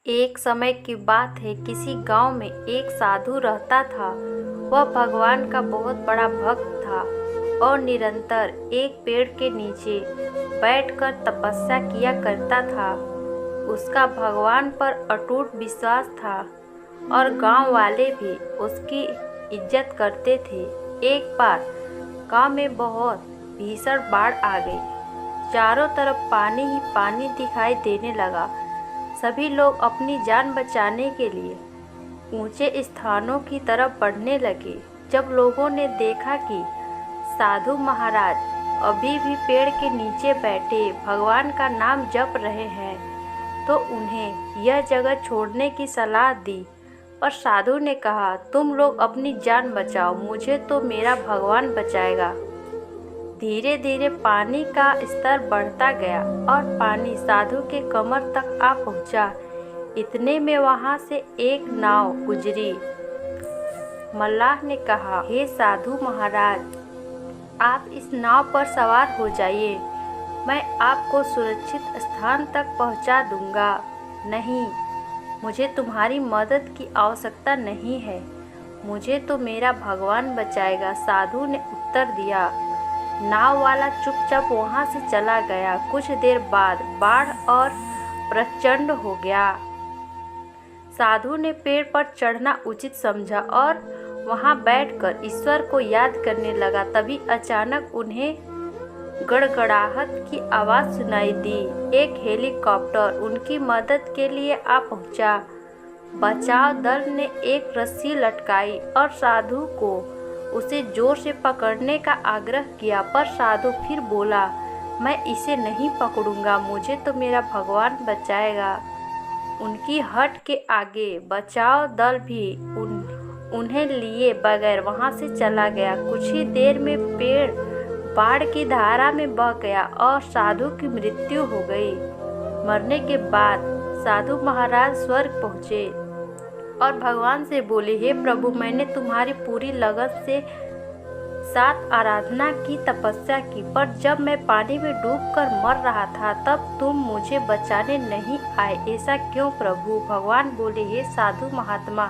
एक समय की बात है, किसी गांव में एक साधु रहता था। वह भगवान का बहुत बड़ा भक्त था और निरंतर एक पेड़ के नीचे बैठकर तपस्या किया करता था। उसका भगवान पर अटूट विश्वास था और गांव वाले भी उसकी इज्जत करते थे। एक बार गांव में बहुत भीषण बाढ़ आ गई। चारों तरफ पानी ही पानी दिखाई देने लगा। सभी लोग अपनी जान बचाने के लिए ऊंचे स्थानों की तरफ बढ़ने लगे। जब लोगों ने देखा कि साधु महाराज अभी भी पेड़ के नीचे बैठे भगवान का नाम जप रहे हैं, तो उन्हें यह जगह छोड़ने की सलाह दी। पर साधु ने कहा, तुम लोग अपनी जान बचाओ, मुझे तो मेरा भगवान बचाएगा। धीरे धीरे पानी का स्तर बढ़ता गया और पानी साधु के कमर तक आ पहुंचा। इतने में वहां से एक नाव गुजरी। मल्लाह ने कहा, हे साधु महाराज, आप इस नाव पर सवार हो जाइए, मैं आपको सुरक्षित स्थान तक पहुंचा दूंगा। नहीं, मुझे तुम्हारी मदद की आवश्यकता नहीं है, मुझे तो मेरा भगवान बचाएगा, साधु ने उत्तर दिया। नाव वाला चुपचाप वहां से चला गया। कुछ देर बाद बाढ़ और प्रचंड हो गया। साधु ने पेड़ पर चढ़ना उचित समझा और वहां बैठकर ईश्वर को याद करने लगा। तभी अचानक उन्हें गड़गड़ाहट की आवाज़ सुनाई दी। एक हेलीकॉप्टर उनकी मदद के लिए आ पहुंचा। बचाव दल ने एक रस्सी लटकाई और साधु को उसे जोर से पकड़ने का आग्रह किया, पर साधु फिर बोला, मैं इसे नहीं पकड़ूंगा, मुझे तो मेरा भगवान बचाएगा। उनकी हट के आगे बचाव दल भी उन्हें लिए बगैर वहां से चला गया। कुछ ही देर में पेड़ बाढ़ की धारा में बह गया और साधु की मृत्यु हो गई। मरने के बाद साधु महाराज स्वर्ग पहुँचे और भगवान से बोले, हे प्रभु, मैंने तुम्हारी पूरी लगन से साथ आराधना की, तपस्या की, पर जब मैं पानी में डूबकर मर रहा था तब तुम मुझे बचाने नहीं आए, ऐसा क्यों प्रभु? भगवान बोले, हे साधु महात्मा,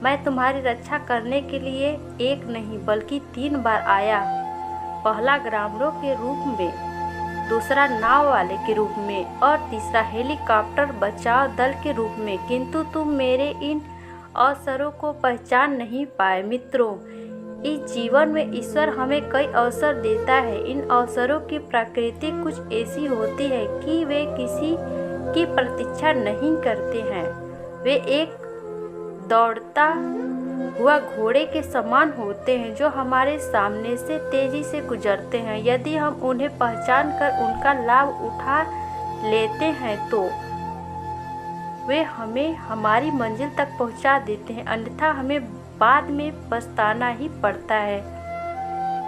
मैं तुम्हारी रक्षा करने के लिए एक नहीं बल्कि 3 बार आया। पहला ग्रामीणों के रूप में, दूसरा नाव वाले के रूप में और तीसरा हेलीकॉप्टर बचाव दल के रूप में, किंतु तुम मेरे इन अवसरों को पहचान नहीं पाए। मित्रों, इस जीवन में ईश्वर हमें कई अवसर देता है। इन अवसरों की प्रकृति कुछ ऐसी होती है कि वे किसी की प्रतीक्षा नहीं करते हैं। वे एक दौड़ता हुआ घोड़े के समान होते हैं जो हमारे सामने से तेजी से गुजरते हैं। यदि हम उन्हें पहचान कर उनका लाभ उठा लेते हैं तो वे हमें हमारी मंजिल तक पहुंचा देते हैं, अन्यथा हमें बाद में पछताना ही पड़ता है।